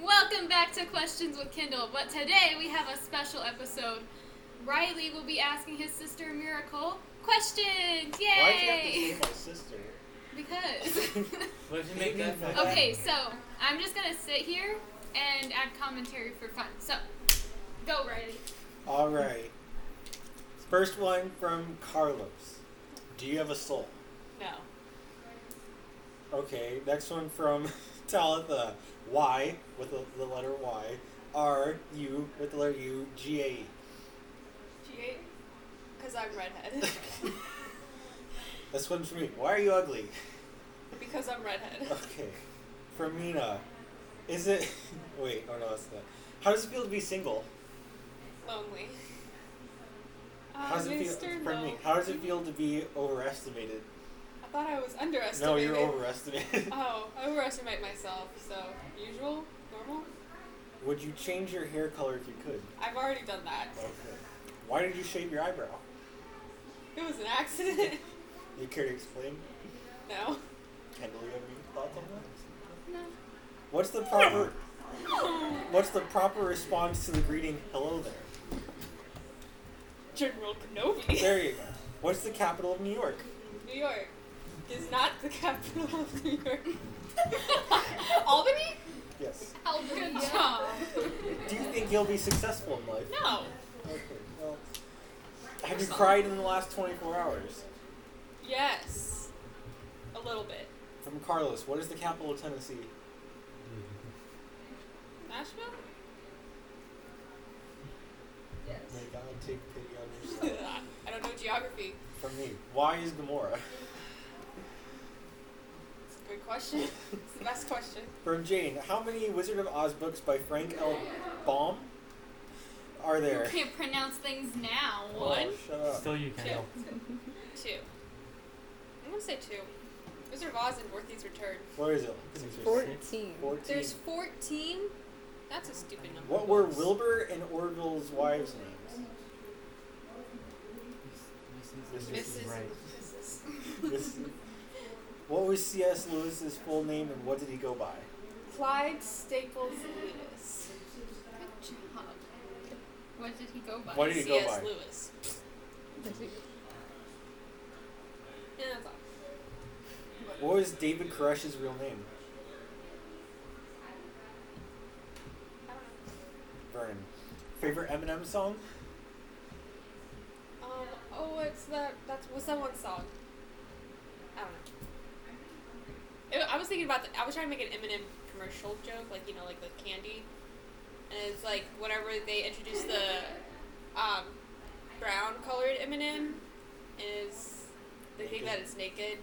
Welcome back to Questions with Kendall, but today we have a special episode. Riley will be asking his sister Miracle questions. Yay! Why'd you have to say my sister? Because. What did you make that from? Okay, so I'm just gonna sit here and add commentary for fun. So, go Riley. Alright. First one from Carlos. Do you have a soul? No. Okay, next one from Talitha. Y with the letter Y. R U with the letter U. G A E. G8? Because I'm redhead. This one's for me. Why are you ugly? Because I'm redhead. Okay. From Mina. Is it wait, oh no, that's not. How does it feel to be single? Lonely. How does it feel from me? How does it feel to be overestimated? I thought I was underestimated. No, you're overestimated. Oh, I overestimate myself. So, usual? Normal? Would you change your hair color if you could? I've already done that. Okay. Why did you shave your eyebrow? It was an accident. You care to explain? No. Kendall, you have any thoughts on that? No. What's the proper response to the greeting, hello there? General Kenobi. There you go. What's the capital of New York? New York is not the capital of New York. Albany? Yes. Oh, good job. Do you think you'll be successful in life? No. Okay, well. Have you cried in the last 24 hours? Yes. A little bit. From Carlos, what is the capital of Tennessee? Nashville? Yes. May God take pity on yourself. I don't know geography. From me, why is Gamora? It's a good question. It's the best question. From Jane, how many Wizard of Oz books by Frank L. Baum are there? You can't pronounce things now. Oh, One? shut up. Still you, Kendall. Two. I'm gonna say two. Wizard of Oz and Dorothy's Return. What is it? 14. 14. There's 14? That's a stupid number. What were Wilbur and Orville's wives' names? Mrs. Right. This- What was C.S. Lewis's full name and what did he go by? Clyde Staples Lewis. Good job. What did he go by? What did he go C.S. by? Lewis. Yeah, that's all. What was David Koresh's real name? I don't know. Vernon. Favorite Eminem song? It's that. What's that one song? I don't know. I was thinking about. I was trying to make an Eminem commercial joke, like like the candy, and it's like whenever they introduce the brown colored M&M, is they think that it's naked.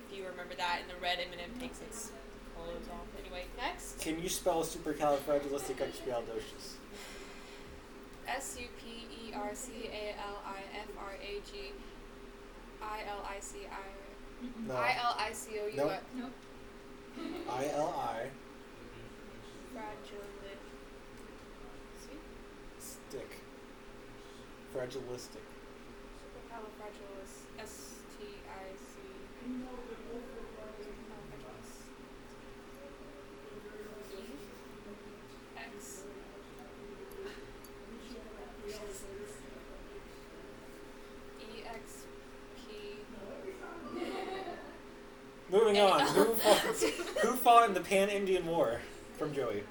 If you remember that, and the red M&M takes its clothes off. Anyway, next. Can you spell supercalifragilisticexpialidocious? SUPERCALIFRAGILICI. No. ILICOUS. Nope. Nope. I-L-I. Fragilistic. Stick. Fragilistic. Supercalifragilis. STIC. X. Moving on. Who fought in the Pan-Indian War? From Joey.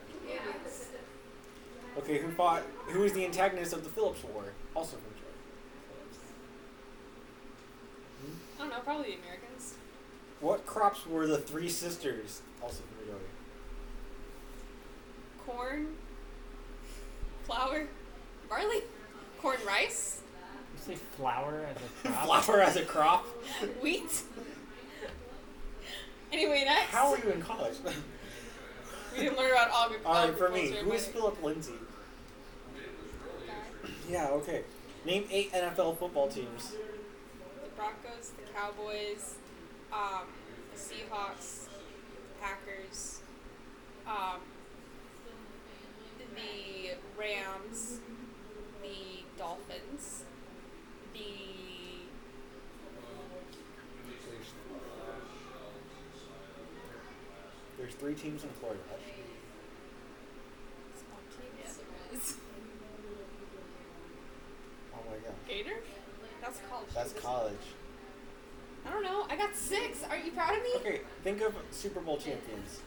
Okay, who was the antagonist of the Phillips War? Also from Joey. I don't know, probably the Americans. What crops were the three sisters? Also from Joey. Corn. Flour. Barley. Corn rice. You say flour as a crop? Flour as a crop? Wheat. Anyway, next. How were you in college? We didn't learn about agriculture. Alright, for me, who is Philip Lindsay? Yeah, okay. Name 8 NFL football teams. The Broncos, the Cowboys, the Seahawks, the Packers, the Rams, the Dolphins, the There's 3 teams in Florida. That's college. I don't know. I got 6. Aren't you proud of me? Okay, think of Super Bowl champions.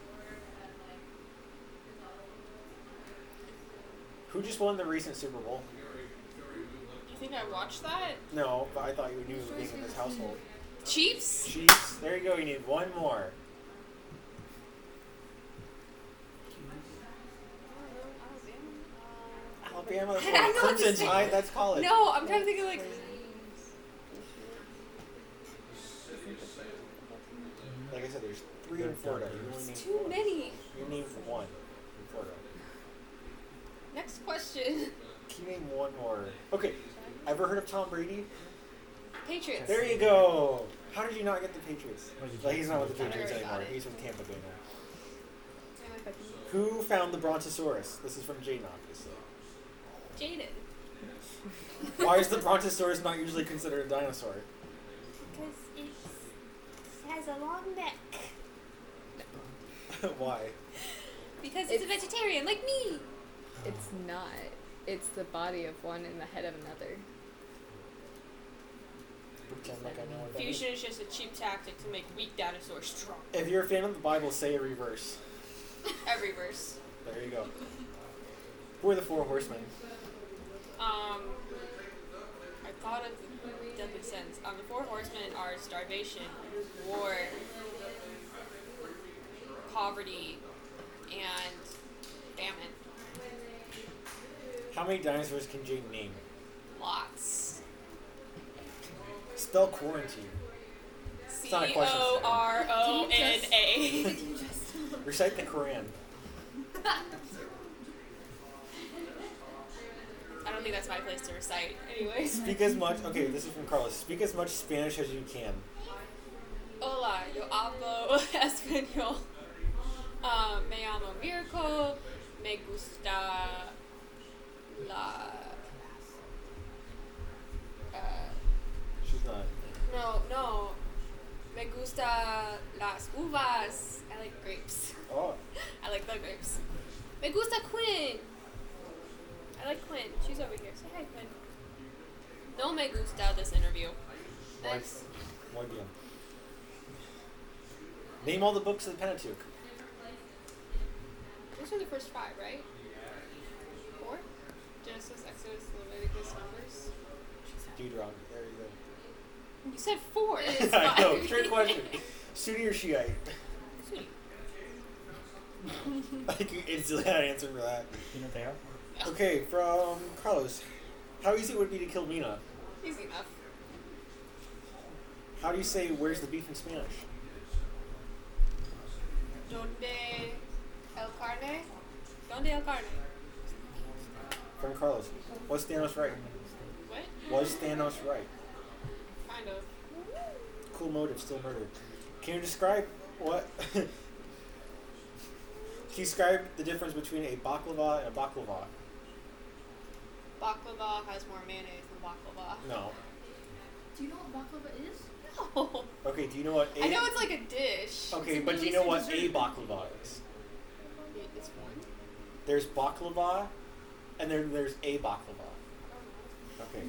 Who just won the recent Super Bowl? You think I watched that? No, but I thought you knew being in this household. Chiefs? Chiefs. There you go. You need one more. Alabama. That's I know what what to Crimson say. Tide. That's college. No, I'm trying to think of like. Like I said, there's 3 in Florida. You only need Too 4. many. You need 1 in Florida. Next question. Can you name 1 more? Okay. Ever heard of Tom Brady? Patriots. There you go. How did you not get the Patriots? What did you Well, he's not with the I Patriots already got anymore. it. He's with Tampa Bay now. Who found the Brontosaurus? This is from Jaden, obviously. Jaden. Why is the Brontosaurus not usually considered a dinosaur? Because it has a long neck. Why? Because it's a vegetarian, like me. It's not. It's the body of one and the head of another. Pretend like I know what that is. Fusion is just a cheap tactic to make weak dinosaurs strong. If you're a fan of the Bible, say a reverse. Every verse. There you go. Who are the 4 horsemen? I thought of the deadly sins. The 4 horsemen are starvation, war, poverty, and famine. How many dinosaurs can Jaden name? Lots. Spell quarantine. not a question, CORONA. Recite the Quran. I don't think that's my place to recite. Anyways. Speak as much. Okay, this is from Carlos. Speak as much Spanish as you can. Hola, yo hablo español. Me llamo Miracle. Me gusta la. She's not. No. Me gusta las uvas. I like grapes. Oh. I like the grapes. Me gusta Quinn. I like Quinn. She's over here. Say hi, Quinn. No me gusta this interview. Thanks. Muy bien. Name all the books of the Pentateuch. Those are the first 5, right? 4? Genesis, Exodus, Leviticus, Numbers. Deuteronomy. There you go. You said 4. It's I know. 5. Trick question. Sunni or Shiite? Sweet. I can instantly had an answer for that. You know what they are? Okay, from Carlos. How easy it would be to kill Mina? Easy enough. How do you say "where's the beef" in Spanish? Donde el carne? Donde el carne? From Carlos. Was Thanos right? What? Was Thanos right? Kind of. Cool motive, still murder. Can you describe what? Can you describe the difference between a baklava and a baklava? Baklava has more mayonnaise than baklava. No. Do you know what baklava is? No. Okay, do you know what a... I know it's like a dish. Okay, It's a but do you Middle know what Eastern a dessert. baklava is? It's one. There's baklava, and then there's a baklava. Okay.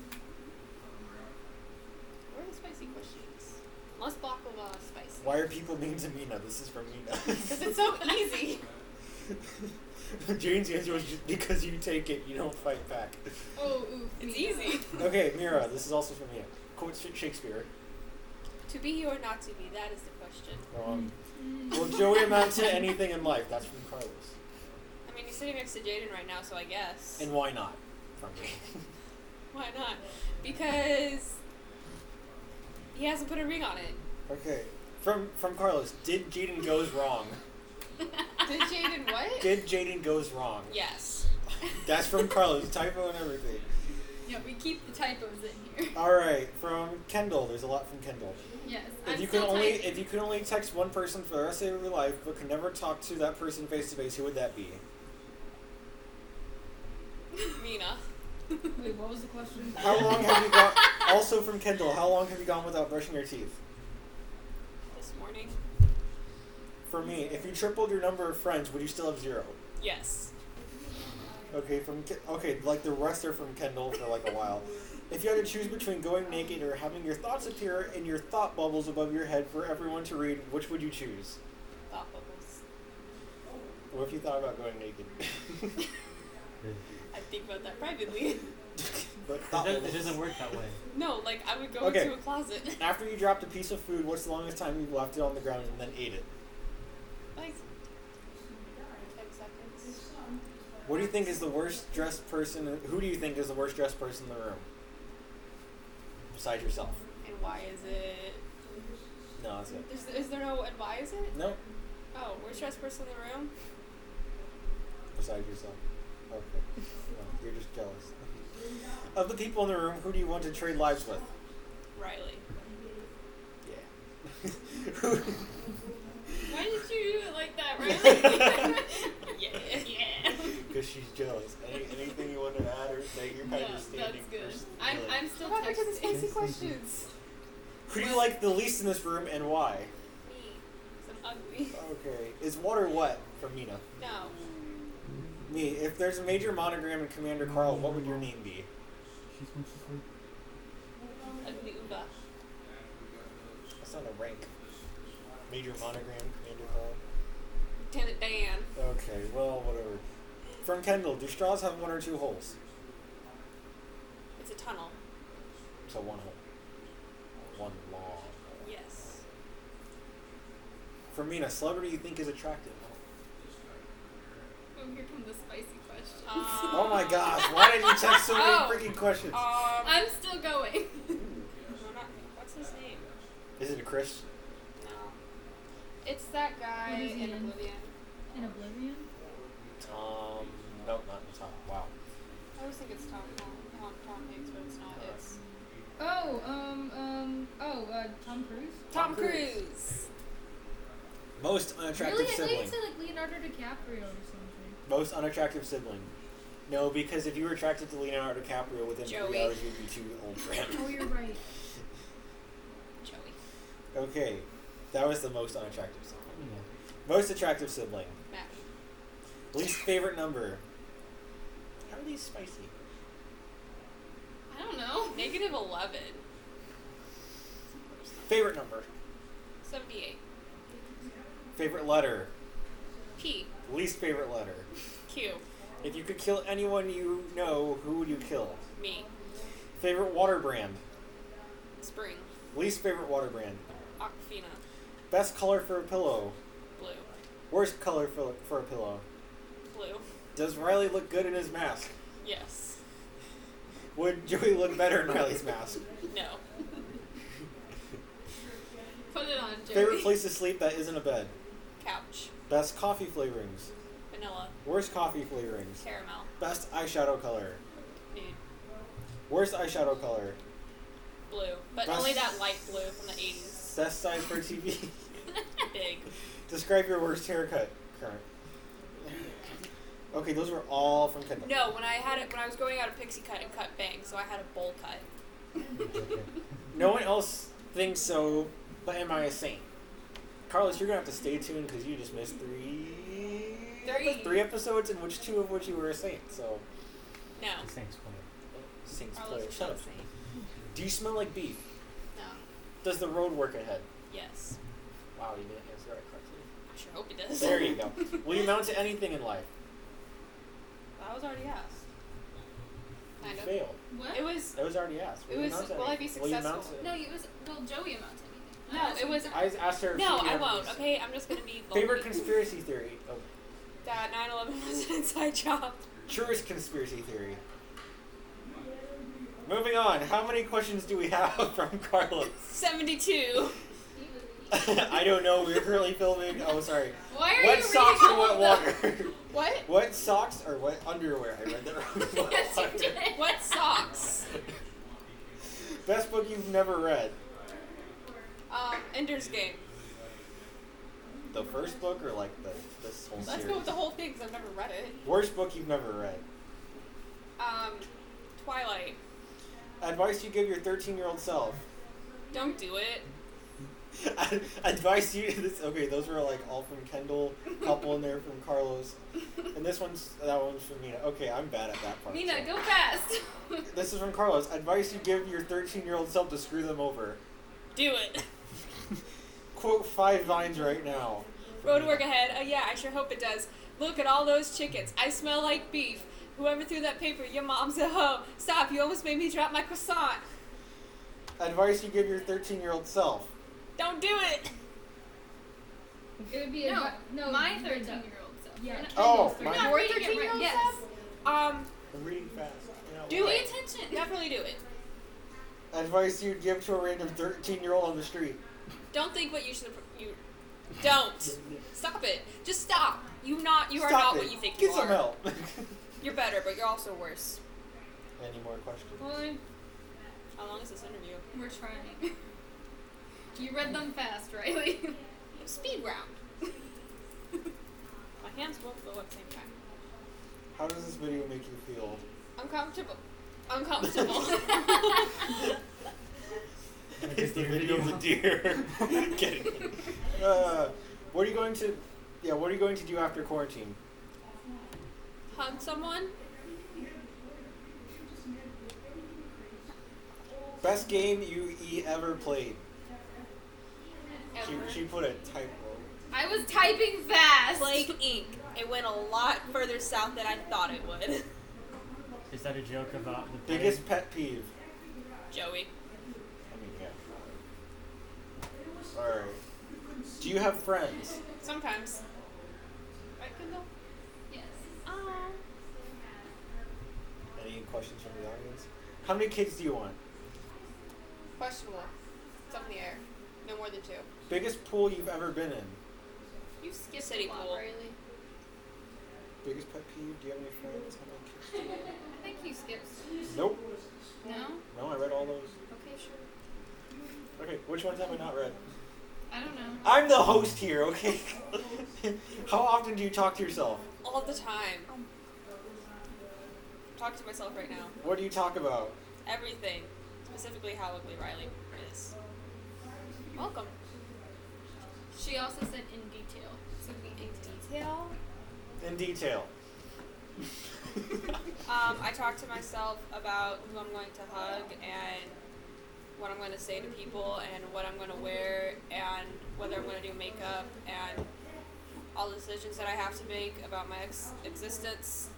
Where are the spicy questions? Unless baklava is spicy. Why are people named Amina? This is from Mina. Because it's so easy. Jane's answer was just because you take it, you don't fight back. Oh, ooh. It's me. easy. Okay, Mira, this is also from you. Quote Shakespeare. To be or not to be, that is the question. Will Joey amount to anything in life? That's from Carlos. I mean, he's sitting next to Jaden right now, so I guess. And why not? From me. Why not? Because he hasn't put a ring on it. Okay. From Carlos. Did Jaden goes wrong? Did Jaden what? Did Jaden goes wrong? Yes. That's from Carlos. Typo and everything. Yeah, we keep the typos in here. All right. From Kendall. There's a lot from Kendall. Yes. If I'm you still could only typing. if you could only text one person for the rest of your life, but could never talk to that person face to face, who would that be? Mina. Wait, what was the question? How long have you gone? Also from Kendall. How long have you gone without brushing your teeth? This morning. For me, if you tripled your number of friends, would you still have 0? Yes. Okay, like the rest are from Kendall for like a while. If you had to choose between going naked or having your thoughts appear in your thought bubbles above your head for everyone to read, which would you choose? Thought bubbles. What if you thought about going naked? I think about that privately. But thought It bubbles. doesn't work that way. No, like I would go Okay. into a closet. After you dropped a piece of food, what's the longest time you've left it on the ground and then ate it? Like 10 seconds. What do you think is the worst dressed person? Who do you think is the worst dressed person in the room? Besides yourself. And why is it? No, that's it. Is there no? And why is it? No, Oh, worst dressed person in the room? besides yourself. Okay. No, you're just jealous. Of the people in the room, who do you want to trade lives with? Riley. Yeah. Why did you do it like that, really? Yeah. Yeah. Because she's jealous. Anything you want to add or say? You're kind No, of standing. that's good. first. I'm still Go back to the texting. spicy Yes, questions. Who do you like the least in this room and why? Me. 'Cause I'm ugly. Okay. Is water wet? From Mina. No. Me. If there's a major monogram in Commander Carl, what would your name be? She's going to sleep. Ugly Uba. That's not a rank. Major monogram, Commander Carl. Lieutenant Dan. Okay, well, whatever. From Kendall, do straws have one or two holes? It's a tunnel. So one hole. One long hole. Yes. From Mina, celebrity you think is attractive? Oh, here come the spicy questions. Oh my gosh, why did you text so many Oh. freaking questions? I'm still going. No, not, what's his name? Is it a Chris? No. It's that guy What is he in in? Oblivion. In Oblivion? Tom. Nope, not Tom. Wow. I always think it's Tom Hanks, but it's not. It's Tom Cruise? Tom Cruise. Most unattractive Really? I thought sibling. you said like Leonardo DiCaprio or something. Most unattractive sibling. No, because if you were attracted to Leonardo DiCaprio within 3 Joey. hours, you'd be too old for him. Oh, you're right. Joey. Okay, that was the most unattractive sibling. Yeah. Most attractive sibling. Matt. Least favorite number. How are these spicy? I don't know. -11. Favorite number. 78. Favorite letter. P. Least favorite letter. Q. If you could kill anyone you know, who would you kill? Me. Favorite water brand. Spring. Least favorite water brand. Aquafina. Best color for a pillow. Blue. Worst color for a pillow. Blue. Does Riley look good in his mask? Yes. Would Joey look better in Riley's mask? No. Put it on, Joey. Favorite place to sleep that isn't a bed. Couch. Best coffee flavorings. Vanilla. Worst coffee flavorings. Caramel. Best eyeshadow color. Nude. Worst eyeshadow color. Blue. But Best- only that light blue from the 80s. Best size for TV. Big. Describe your worst haircut. Current. Okay, those were all from Kendall. No, when I was going out of pixie cut and cut bangs, so I had a bowl cut. Okay. No one else thinks so, but am I a saint? Carlos, you're gonna have to stay tuned because you just missed three episodes, in which 2 of which you were a saint. So, No. The Saints play. saints Carlos player. is Shut not up. saint. Do you smell like beef? No. Does the road work ahead? Yes. Wow, you didn't answer that correctly. I sure hope he does. There you go. Will you mount to anything in life? That was already asked. You Kind of. failed. What? It was. That was already asked. It you was, mount to will I be anything? Will you mount successful? to- No, it was. Well, Joey amounts anything. No, it was. I asked her. if No, she I had won't. these. Okay, I'm just gonna be. Favorite lonely. conspiracy theory. Oh, That 9/11 was an inside job. truest conspiracy theory. Moving on. How many questions do we have from Carlos? 72. I don't know. We're currently filming. Oh, sorry. Why are Wet you socks reading or all wet of them? water? What? Wet socks or wet underwear? I read that wrong. Yes, Wet you did. What socks? Best book you've never read. Ender's Game. The first book or like this whole Let's series? go with the whole thing because I've never read it. Worst book you've never read. Twilight. Advice you give your 13-year-old self. Don't do it. Advice you. Okay, those were like all from Kendall. Couple in there from Carlos, and that one's from Mina. Okay, I'm bad at that part. Mina, so. go fast. This is from Carlos. Advice you give your 13-year-old self to screw them over. Do it. Quote 5 vines right now. Road work ahead. Oh yeah, I sure hope it does. Look at all those chickens. I smell like beef. Whoever threw that paper, your mom's a hoe. Stop, you almost made me drop my croissant. Advice you give your 13-year-old self. Don't do it. It would be No, my 13-year-old self. Yeah. You're not- Oh, You're my- not Your reading it 13-year-old right. Yes. self? I'm reading fast. You know, Do Pay it. attention. Definitely do it. Advice you'd give to a random 13-year-old on the street. Don't think what you should. You don't. Stop it. Just stop. You are not Stop it. what you think Get you some are. help. You're better, but you're also worse. Any more questions? Boy, How long is this interview? we're trying. You read them fast, Riley. Speed round. My hands won't go at the same time. How does this video make you feel? Uncomfortable. Uncomfortable. It's the video of the deer. Kidding. What are you going to? Yeah, what are you going to do after quarantine? Hug someone. Best game you ever played. Ever. She put a typo. I was typing fast. Plague Inc. It went a lot further south than I thought it would. Is that a joke about the plague? Biggest pet peeve. Joey. I mean, yeah. All right. Do you have friends? Sometimes. Right, Kendall? Yes. Any questions from the audience? How many kids do you want? Questionable. It's up in the air. No more than 2. Biggest pool you've ever been in? You skipped City a lot, pool. Riley. Biggest pet peeve? Do you have any friends? How many kids do you want? I think you skipped. Nope. No? No, I read all those. Okay, sure. Okay, which ones have I not read? I don't know. I'm the host here, okay? How often do you talk to yourself? All the time. Talk to myself right now. What do you talk about? Everything. Specifically how ugly Riley is. Welcome. She also said in detail. So be in detail. Detail? In detail. I talk to myself about who I'm going to hug and what I'm going to say to people and what I'm going to wear and whether I'm going to do makeup and all the decisions that I have to make about my existence.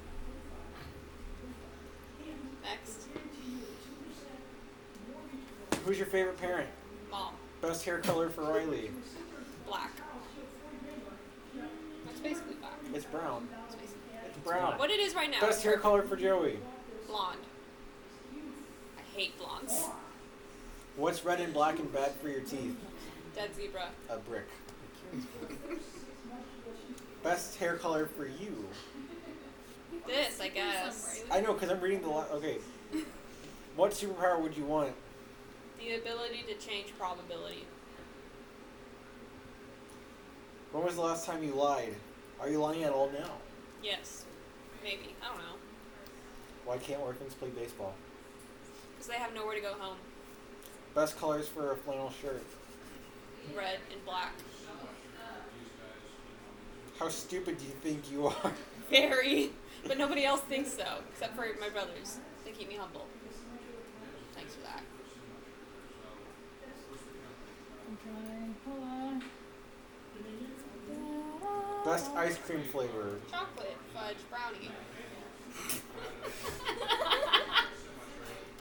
Next. Who's your favorite parent? Mom. Best hair color for Riley? Black. That's basically black. It's brown. That's basically It's brown. what it is right now. Best is hair perfect. color for Joey? Blonde. I hate blondes. What's red and black and bad for your teeth? Dead zebra. A brick. Best hair color for you? This, I guess. I know, because I'm reading the okay. What superpower would you want? The ability to change probability. When was the last time you lied? Are you lying at all now? Yes. Maybe. I don't know. Why can't orphans play baseball? Because they have nowhere to go home. Best colors for a flannel shirt? Red and black. How stupid do you think you are? Very. But nobody else thinks so. Except for my brothers. They keep me humble. Thanks for that. I'm trying. Hold on. Best ice cream flavor? Chocolate fudge brownie.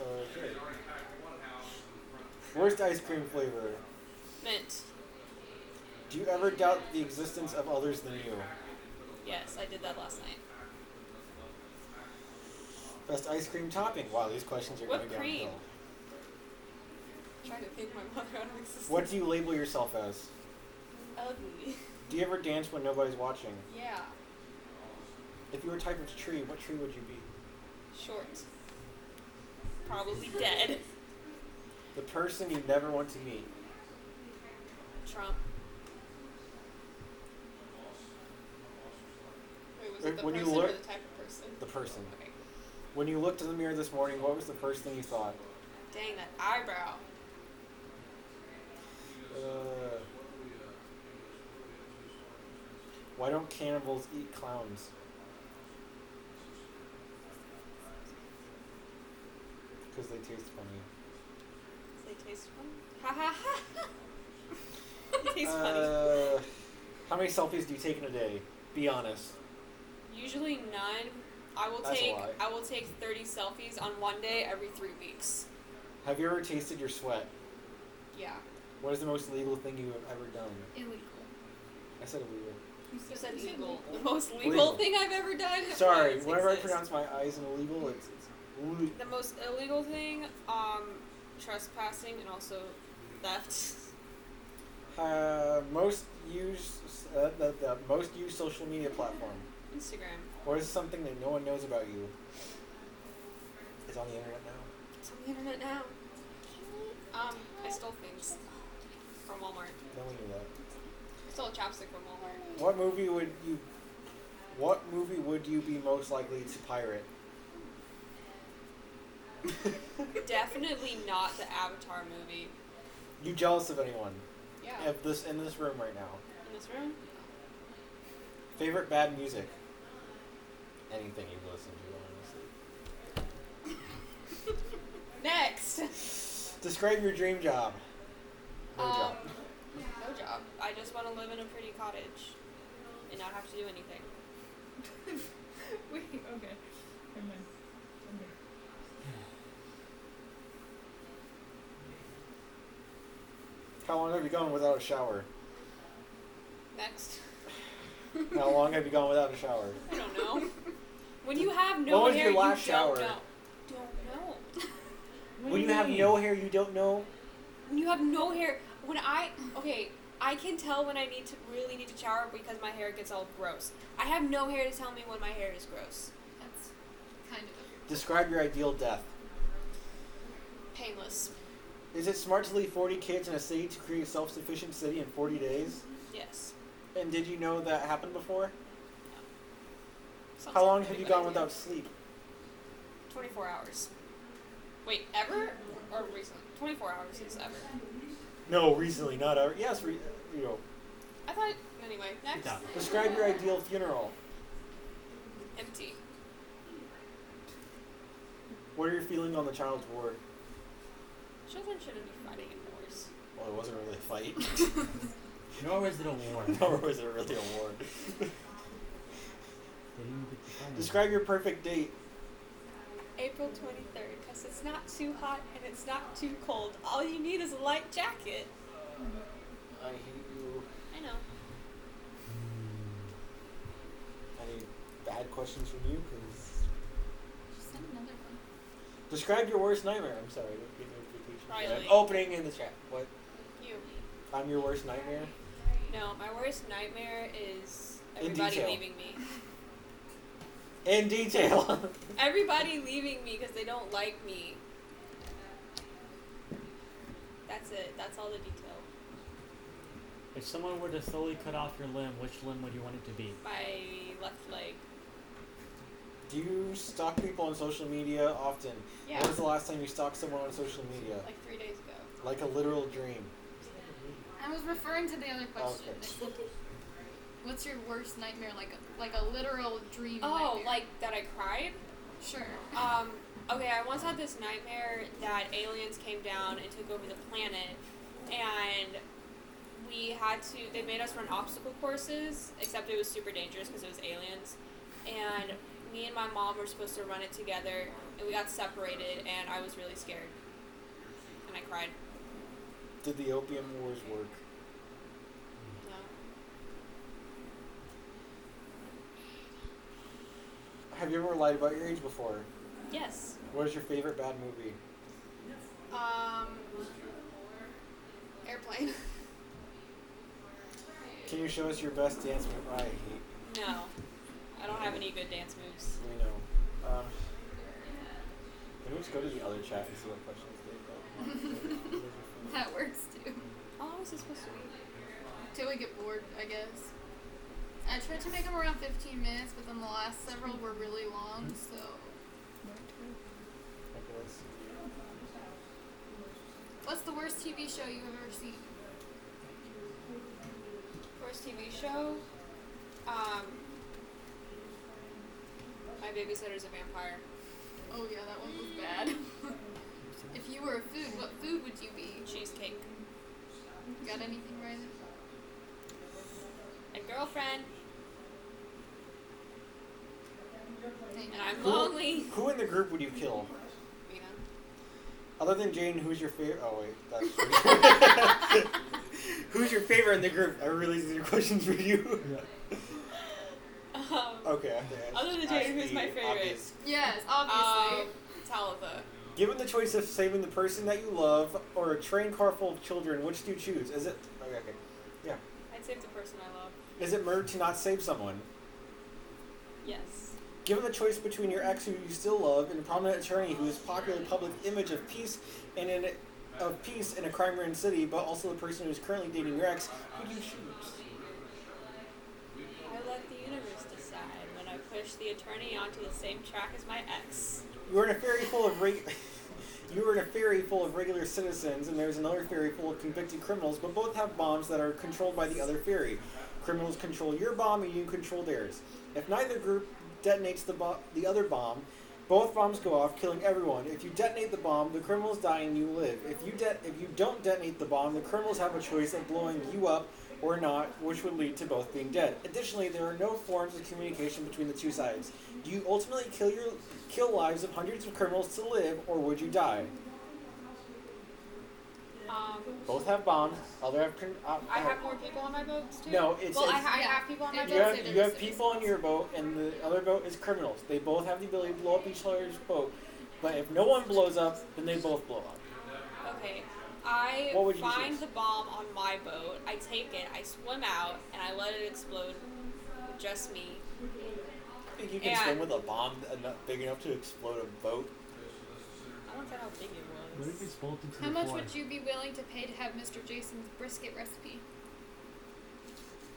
Okay. Worst ice cream flavor? Mint. Do you ever doubt the existence of others than you? Yes, I did that last night. Best ice cream topping? Wow, these questions are going Whipped downhill. cream. I'm trying to think my mother out of existence. What do you label yourself as? Ugly. Do you ever dance when nobody's watching? Yeah. If you were a type of tree, what tree would you be? Short. Probably dead. The person you never want to meet. Trump. Wait, was it the When you person or look- the type of person? The person. Okay. When you looked in the mirror this morning, what was the first thing you thought? Dang, that eyebrow. Why don't cannibals eat clowns? Because they taste funny. They taste fun. Ha ha ha. They taste funny. How many selfies do you take in a day? Be honest. Usually none. That's a lie. I will take 30 selfies on one day every 3 weeks. Have you ever tasted your sweat? Yeah. What is the most illegal thing you have ever done? Illegal. I said illegal. You said legal. The most legal Legal. thing I've ever done. Sorry, was whenever I exist. pronounce my I's in illegal, it's The most illegal thing, trespassing and also theft. Most used the most used social media platform. Instagram. What is something that no one knows about you? It's on the internet now. It's on the internet now. I stole things from Walmart. No one knew that. I stole a chapstick from Walmart. What movie would you be most likely to pirate? Definitely not the Avatar movie. You jealous of anyone? Yeah. In this room right now. In this room? Favorite bad music? Anything you've listened to, honestly. Next. Describe your dream job. No job. No job. I just want to live in a pretty cottage and not have to do anything. Wait, okay. Never mind. Okay. How long have you gone without a shower? Next. How long have you gone without a shower? I don't know. When you have no When was hair, your last you shower? don't know. Don't know. What When do you have mean? no hair, you don't know? When you have no hair, I can tell when I really need to shower because my hair gets all gross. I have no hair to tell me when my hair is gross. That's kind of Describe your ideal death. Painless. Is it smart to leave 40 kids in a city to create a self-sufficient city in 40 days? Yes. And did you know that happened before? Sounds How like long a have pretty you good gone idea. without sleep? 24 hours. Wait, ever? Or recently? 24 hours is ever. No, recently, not ever. Yes, I thought, anyway, next. job. Describe your ideal funeral. Empty. What are your feelings on the child's ward? Children shouldn't be fighting in wars. Well, it wasn't really a fight. Nor was it a war. Nor was it really a war. They didn't get the fun. Describe your perfect date. April 23rd, because it's not too hot and it's not too cold. All you need is a light jacket. I hate you. I know. Any bad questions from you? Cause Just send another one. describe your worst nightmare. I'm sorry. Get notifications. Riley. I'm opening in the chat. What? You. I'm your worst nightmare? No, my worst nightmare is In everybody detail. leaving me. In detail. Everybody leaving me because they don't like me. That's it. That's all the detail. If someone were to slowly cut off your limb, which limb would you want it to be? My left leg. Do you stalk people on social media often? Yeah. When was the last time you stalked someone on social media? Like 3 days ago. Like a literal dream. I was referring to the other question. Okay. I said, what's your worst nightmare? Like a literal dream Oh, nightmare. like that I cried? Sure. Okay, I once had this nightmare that aliens came down and took over the planet, and they made us run obstacle courses, except it was super dangerous because it was aliens, and me and my mom were supposed to run it together, and we got separated, and I was really scared, and I cried. Did the opium wars work? No. Have you ever lied about your age before? Yes. What is your favorite bad movie? Airplane. Can you show us your best dance move? I hate. No. I don't have any good dance moves. We know. Can we just go to the other chat and see what questions they've got? That works too. How long is this supposed to be? Till we get bored, I guess. I tried to make them around 15 minutes, but then the last several were really long, so. Okay, let's see. What's the worst TV show you've ever seen? worst TV show. My Babysitter's a Vampire. Oh yeah, that one was bad. If you were a food, what food would you be? Cheesecake. Got anything right? A girlfriend. Thank And I'm Who- lonely. Who in the group would you kill? Mina. Other than Jane, who's your favorite? Oh wait, that's who's your favorite in the group? I realize these are questions for you. Okay, I have to ask. Other than ask Jane, who's the my favorite? obvious. Yes, obviously. Talitha. Given the choice of saving the person that you love or a train car full of children, which do you choose? Is it okay? Yeah. I'd save the person I love. Is it murder to not save someone? Yes. Given the choice between your ex who you still love and a prominent attorney who is popular public image of peace and in a crime-ridden city, but also the person who is currently dating your ex, who do you choose? I let the universe decide when I push the attorney onto the same track as my ex. You're in a ferry full of regular citizens, and there's another ferry full of convicted criminals, but both have bombs that are controlled by the other ferry. Criminals control your bomb, and you control theirs. If neither group detonates the other bomb, both bombs go off, killing everyone. If you detonate the bomb, the criminals die and you live. If you don't detonate the bomb, the criminals have a choice of blowing you up or not, which would lead to both being dead. Additionally, there are no forms of communication between the two sides. Do you ultimately kill lives of hundreds of criminals to live, or would you die? Both have bombs. Other have. I have more people on my boats too. No, it's. Well, I it's have people on my It you boat. does. have, you have people on your boat, and the other boat is criminals. They both have the ability to blow up each other's boat. But if no one blows up, then they both blow up. Okay. I What would you find choose? the bomb on my boat. I take it. I swim out and I let it explode. Just me. I think you can And- swim with a bomb big enough to explode a boat. I don't know how big it What was. if it's bolted to How the much floor? would you be willing to pay to have Mr. Jason's brisket recipe?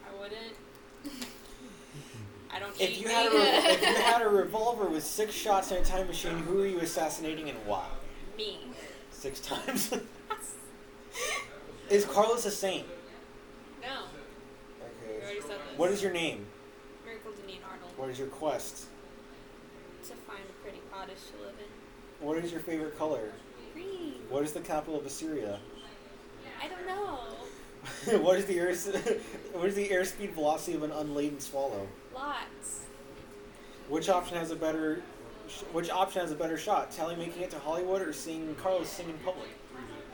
I wouldn't. I don't If eat you meat. had a revolver with 6 shots in a time machine, who are you assassinating and why? Me. 6 times. Is Carlos a saint? No. We Okay. already said this. What is your name? Miracle Deneen Arnold. What is your quest? To find a pretty cottage to live in. What is your favorite color? Green. What is the capital of Assyria? I don't know. What is the airspeed velocity of an unladen swallow? Lots. Which option has a better shot? Tally making it to Hollywood or seeing Carlos sing in public?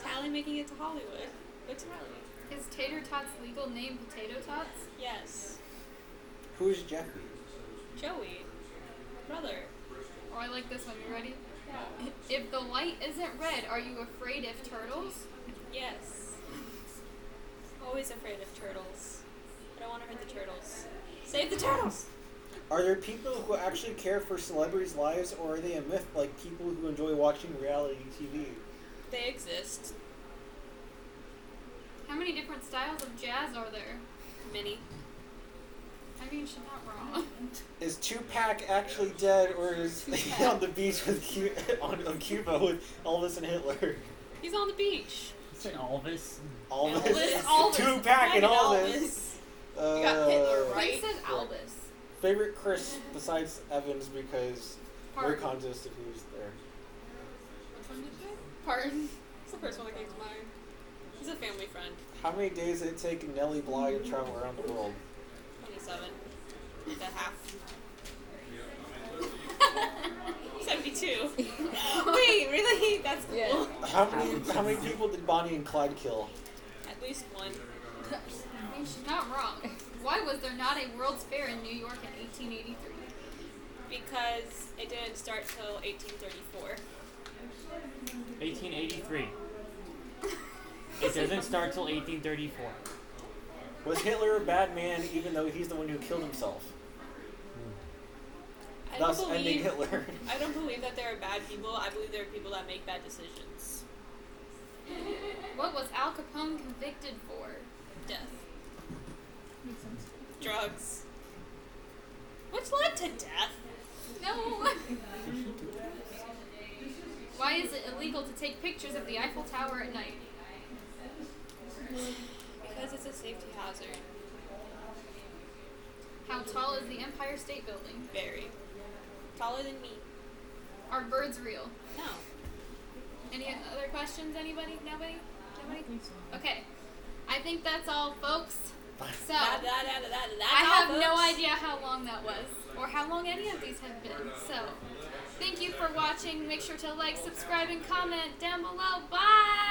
Tally making it to Hollywood. Good Tally. Is Tater Tot's legal name Potato Tots? Yes. Who is Jeffrey? Joey. Brother. Oh, I like this one. You ready? Yeah. If the light isn't red, are you afraid of turtles? Yes. Always afraid of turtles. I don't want to hurt the turtles. Save the turtles! Are there people who actually care for celebrities' lives, or are they a myth like people who enjoy watching reality TV? They exist. How many different styles of jazz are there? Many. I mean, she's not wrong. Is Tupac actually dead, or is he on the beach with on Cuba with Elvis and Hitler? He's on the beach. Say Elvis. Elvis, Elvis. Tupac, and Elvis. You got Hitler He right. said Albus. Favorite Chris besides Evans because we're Pardon. conscious of who's there. Which one did you say? Pardon. It's the first one that came to mind. He's a family friend. How many days did it take Nellie Bly to travel around the world? 27. The half. 72. Wait, really? That's cool. Yeah. How many people did Bonnie and Clyde kill? At least one. I mean, she's not wrong. Why was there not a World's Fair in New York in 1883? Because it didn't start till 1834. 1883. It doesn't start till 1834. Was Hitler a bad man even though he's the one who killed himself? I Thus don't ending believe. Hitler. I don't believe that there are bad people. I believe there are people that make bad decisions. What was Al Capone convicted for? Death. Makes sense. Drugs. Which led to death. No. Why is it illegal to take pictures of the Eiffel Tower at night? Because it's a safety hazard. How tall is the Empire State Building? Very. Taller than me. Are birds real? No. Any other questions? Anybody? Nobody? I Nobody? think so. Okay. I think that's all, folks. So, That's I all, have no folks. idea how long that was, or how long any of these have been. So, thank you for watching. Make sure to like, subscribe, and comment down below. Bye!